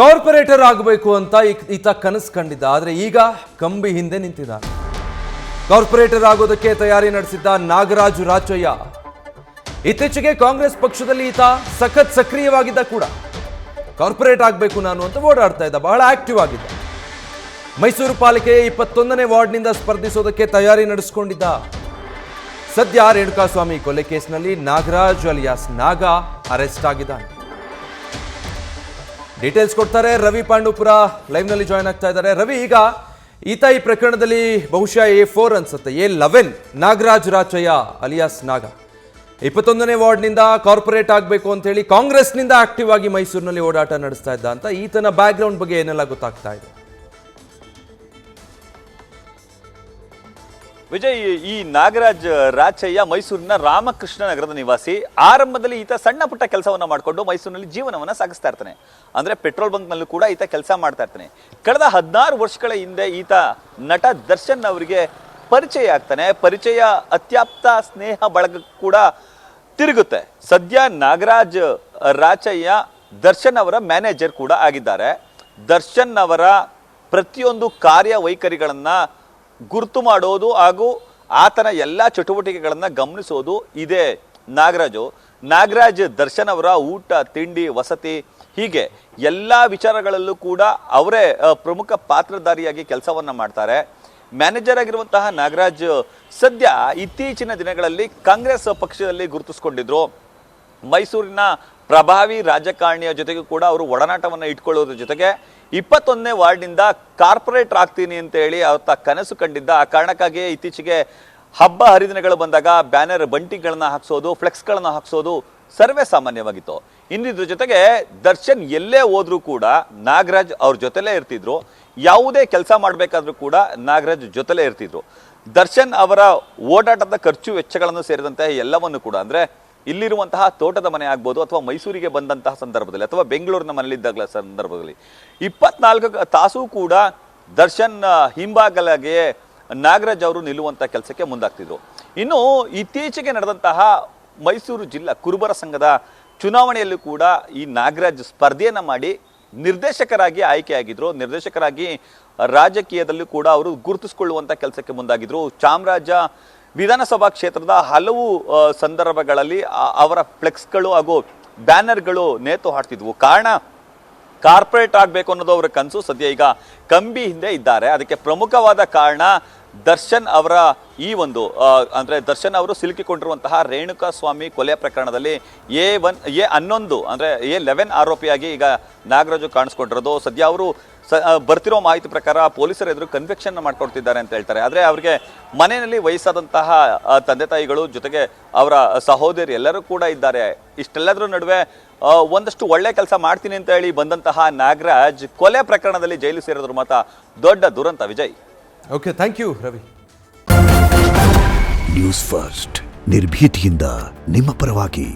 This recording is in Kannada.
ಕಾರ್ಪೊರೇಟರ್ ಆಗಬೇಕು ಅಂತ ಈತ ಕನಸು ಕಂಡಿದ್ದ. ಆದರೆ ಈಗ ಕಂಬಿ ಹಿಂದೆ ನಿಂತಿದ್ದಾನೆ. ಕಾರ್ಪೊರೇಟರ್ ಆಗೋದಕ್ಕೆ ತಯಾರಿ ನಡೆಸಿದ್ದ ನಾಗರಾಜು ರಾಚಯ್ಯ ಇತ್ತೀಚೆಗೆ ಕಾಂಗ್ರೆಸ್ ಪಕ್ಷದಲ್ಲಿ ಈತ ಸಖತ್ ಸಕ್ರಿಯವಾಗಿದ್ದ ಕೂಡ. ಕಾರ್ಪೊರೇಟ್ ಆಗಬೇಕು ನಾನು ಅಂತ ಓಡಾಡ್ತಾ ಇದ್ದ, ಬಹಳ ಆಕ್ಟಿವ್ ಆಗಿದ್ದ. ಮೈಸೂರು ಪಾಲಿಕೆ 21ನೇ ವಾರ್ಡ್ನಿಂದ ಸ್ಪರ್ಧಿಸೋದಕ್ಕೆ ತಯಾರಿ ನಡೆಸಿಕೊಂಡಿದ್ದ. ಸದ್ಯ ರೇಣುಕಾಸ್ವಾಮಿ ಕೊಲೆ ಕೇಸ್ನಲ್ಲಿ ನಾಗರಾಜ್ ಅಲಿಯಾಸ್ ನಾಗ ಅರೆಸ್ಟ್ ಆಗಿದ್ದಾನೆ. ಡೀಟೇಲ್ಸ್ ಕೊಡ್ತಾರೆ ರವಿ ಪಾಂಡುಪುರ, ಲೈವ್ ನಲ್ಲಿ ಜಾಯ್ನ್ ಆಗ್ತಾ ಇದ್ದಾರೆ. ರವಿ, ಈಗ ಈತ ಈ ಪ್ರಕರಣದಲ್ಲಿ ಬಹುಶಃ A4 ಅನ್ಸುತ್ತೆ, A11 ನಾಗರಾಜ್ ರಾಚಯ್ಯ ಅಲಿಯಾಸ್ ನಾಗ 21ನೇ ವಾರ್ಡ್ನಿಂದ ಕಾರ್ಪೊರೇಟ್ ಆಗಬೇಕು ಅಂತ ಹೇಳಿ ಕಾಂಗ್ರೆಸ್ನಿಂದ ಆಕ್ಟಿವ್ ಆಗಿ ಮೈಸೂರಿನಲ್ಲಿ ಓಡಾಟ ನಡೆಸ್ತಾ ಇದ್ದ ಅಂತ ಈತನ ಬ್ಯಾಕ್ ಗ್ರೌಂಡ್ ಬಗ್ಗೆ ಏನೆಲ್ಲ ಗೊತ್ತಾಗ್ತಾ ಇದೆ? ವಿಜಯ್, ಈ ನಾಗರಾಜ್ ರಾಚಯ್ಯ ಮೈಸೂರಿನ ರಾಮಕೃಷ್ಣ ನಗರದ ನಿವಾಸಿ. ಆರಂಭದಲ್ಲಿ ಈತ ಸಣ್ಣ ಪುಟ್ಟ ಕೆಲಸವನ್ನ ಮಾಡಿಕೊಂಡು ಮೈಸೂರಿನಲ್ಲಿ ಜೀವನವನ್ನ ಸಾಗಿಸ್ತಾ ಇರ್ತಾನೆ. ಅಂದ್ರೆ ಪೆಟ್ರೋಲ್ ಬಂಕ್ ನಲ್ಲೂ ಕೂಡ ಈತ ಕೆಲಸ ಮಾಡ್ತಾ ಇರ್ತಾನೆ. ಕಳೆದ 16 ವರ್ಷಗಳ ಹಿಂದೆ ಈತ ನಟ ದರ್ಶನ್ ಅವರಿಗೆ ಪರಿಚಯ ಆಗ್ತಾನೆ. ಪರಿಚಯ ಅತ್ಯಾಪ್ತ ಸ್ನೇಹ ಬಳಗ ಕೂಡ ತಿರುಗುತ್ತೆ. ಸದ್ಯ ನಾಗರಾಜ್ ರಾಚಯ್ಯ ದರ್ಶನ್ ಅವರ ಮ್ಯಾನೇಜರ್ ಕೂಡ ಆಗಿದ್ದಾರೆ. ದರ್ಶನ್ ಅವರ ಪ್ರತಿಯೊಂದು ಕಾರ್ಯವೈಖರಿಗಳನ್ನ ಗುರುತು ಮಾಡೋದು ಹಾಗೂ ಆತನ ಎಲ್ಲ ಚಟುವಟಿಕೆಗಳನ್ನ ಗಮನಿಸೋದು ಇದೆ ನಾಗರಾಜ್ ದರ್ಶನ್ ಅವರ ಊಟ ತಿಂಡಿ ವಸತಿ ಹೀಗೆ ಎಲ್ಲ ವಿಚಾರಗಳಲ್ಲೂ ಕೂಡ ಅವರೇ ಪ್ರಮುಖ ಪಾತ್ರಧಾರಿಯಾಗಿ ಕೆಲಸವನ್ನ ಮಾಡ್ತಾರೆ. ಮ್ಯಾನೇಜರ್ ಆಗಿರುವಂತಹ ನಾಗರಾಜ್ ಸದ್ಯ ಇತ್ತೀಚಿನ ದಿನಗಳಲ್ಲಿ ಕಾಂಗ್ರೆಸ್ ಪಕ್ಷದಲ್ಲಿ ಗುರುತಿಸಿಕೊಂಡಿದ್ರು. ಮೈಸೂರಿನ ಪ್ರಭಾವಿ ರಾಜಕಾರಣಿಯ ಜೊತೆಗೂ ಕೂಡ ಅವರು ಒಡನಾಟವನ್ನು ಇಟ್ಕೊಳ್ಳೋದ್ರ ಜೊತೆಗೆ 21ನೇ ವಾರ್ಡ್ನಿಂದ ಕಾರ್ಪೊರೇಟರ್ ಆಗ್ತೀನಿ ಅಂತ ಹೇಳಿ ಆತ ಕನಸು ಕಂಡಿದ್ದ. ಆ ಕಾರಣಕ್ಕಾಗಿ ಇತ್ತೀಚೆಗೆ ಹಬ್ಬ ಹರಿದಿನಗಳು ಬಂದಾಗ ಬ್ಯಾನರ್ ಬಂಟಿಗಳನ್ನ ಹಾಕ್ಸೋದು, ಫ್ಲೆಕ್ಸ್ಗಳನ್ನ ಹಾಕ್ಸೋದು ಸರ್ವೇ ಸಾಮಾನ್ಯವಾಗಿತ್ತು. ಇನ್ನಿದ್ರ ಜೊತೆಗೆ ದರ್ಶನ್ ಎಲ್ಲೇ ಹೋದ್ರೂ ಕೂಡ ನಾಗರಾಜ್ ಅವ್ರ ಜೊತೆಲೇ ಇರ್ತಿದ್ರು. ಯಾವುದೇ ಕೆಲಸ ಮಾಡಬೇಕಾದ್ರೂ ಕೂಡ ನಾಗರಾಜ್ ಜೊತೆಲೇ ಇರ್ತಿದ್ರು. ದರ್ಶನ್ ಅವರ ಓಡಾಟದ ಖರ್ಚು ವೆಚ್ಚಗಳನ್ನು ಸೇರಿದಂತೆ ಎಲ್ಲವನ್ನು ಕೂಡ, ಅಂದ್ರೆ ಇಲ್ಲಿರುವಂತಹ ತೋಟದ ಮನೆ ಆಗ್ಬೋದು ಅಥವಾ ಮೈಸೂರಿಗೆ ಬಂದಂತಹ ಸಂದರ್ಭದಲ್ಲಿ ಅಥವಾ ಬೆಂಗಳೂರಿನ ಮನೆಯಲ್ಲಿದ್ದಾಗ ಸಂದರ್ಭದಲ್ಲಿ 24 ತಾಸು ಕೂಡ ದರ್ಶನ್ ಹಿಂಬಾಗಲಿಗೆ ನಾಗರಾಜ್ ಅವರು ನಿಲ್ಲುವಂತಹ ಕೆಲಸಕ್ಕೆ ಮುಂದಾಗ್ತಿದ್ರು. ಇನ್ನು ಇತ್ತೀಚೆಗೆ ನಡೆದಂತಹ ಮೈಸೂರು ಜಿಲ್ಲಾ ಕುರುಬರ ಸಂಘದ ಚುನಾವಣೆಯಲ್ಲೂ ಕೂಡ ಈ ನಾಗರಾಜ್ ಸ್ಪರ್ಧೆಯನ್ನ ಮಾಡಿ ನಿರ್ದೇಶಕರಾಗಿ ಆಯ್ಕೆಯಾಗಿದ್ರು. ನಿರ್ದೇಶಕರಾಗಿ ರಾಜಕೀಯದಲ್ಲೂ ಕೂಡ ಅವರು ಗುರುತಿಸಿಕೊಳ್ಳುವಂತ ಕೆಲಸಕ್ಕೆ ಮುಂದಾಗಿದ್ರು. ಚಾಮರಾಜ ವಿಧಾನಸಭಾ ಕ್ಷೇತ್ರದ ಹಲವು ಸಂದರ್ಭಗಳಲ್ಲಿ ಅವರ ಫ್ಲೆಕ್ಸ್ಗಳು ಹಾಗೂ ಬ್ಯಾನರ್ಗಳು ನೇತು ಹಾಡ್ತಿದ್ವು. ಕಾರಣ ಕಾರ್ಪೊರೇಟ್ ಆಗಬೇಕು ಅನ್ನೋದು ಅವರ ಕನಸು. ಸದ್ಯ ಈಗ ಕಂಬಿ ಹಿಂದೆ ಇದ್ದಾರೆ. ಅದಕ್ಕೆ ಪ್ರಮುಖವಾದ ಕಾರಣ ದರ್ಶನ್ ಅವರ ಈ ಒಂದು ಅಂದ್ರೆ ದರ್ಶನ್ ಅವರು ಸಿಲುಕಿಕೊಂಡಿರುವಂತಹ ರೇಣುಕಾಸ್ವಾಮಿ ಕೊಲೆ ಪ್ರಕರಣದಲ್ಲಿ A11 ಅಂದ್ರೆ A11 ಆರೋಪಿಯಾಗಿ ಈಗ ನಾಗರಾಜು ಕಾಣಿಸ್ಕೊಂಡಿರೋದು. ಸದ್ಯ ಅವರು ಬರ್ತಿರೋ ಮಾಹಿತಿ ಪ್ರಕಾರ ಪೊಲೀಸರ ಎದುರು ಕನ್ವಿಕ್ಷನ್ ಮಾಡ್ಕೊಡ್ತಿದ್ದಾರೆ ಅಂತ ಹೇಳ್ತಾರೆ. ಆದರೆ ಅವರಿಗೆ ಮನೆಯಲ್ಲಿ ವಯಸ್ಸಾದಂತಹ ತಂದೆ ತಾಯಿಗಳು ಜೊತೆಗೆ ಅವರ ಸಹೋದರಿ ಎಲ್ಲರೂ ಕೂಡ ಇದ್ದಾರೆ. ಇಷ್ಟೆಲ್ಲದರ ನಡುವೆ ಒಂದಷ್ಟು ಒಳ್ಳೆ ಕೆಲಸ ಮಾಡ್ತೀನಿ ಅಂತ ಹೇಳಿ ಬಂದಂತಹ ನಾಗರಾಜ್ ಕೊಲೆ ಪ್ರಕರಣದಲ್ಲಿ ಜೈಲು ಸೇರಿದ್ರು ಮಾತ್ರ ದೊಡ್ಡ ದುರಂತ. Vijay, okay, thank you Ravi. News first ನಿರ್ಭೀತಿಯಿಂದ ನಿಮ್ಮ ಪರವಾಗಿ.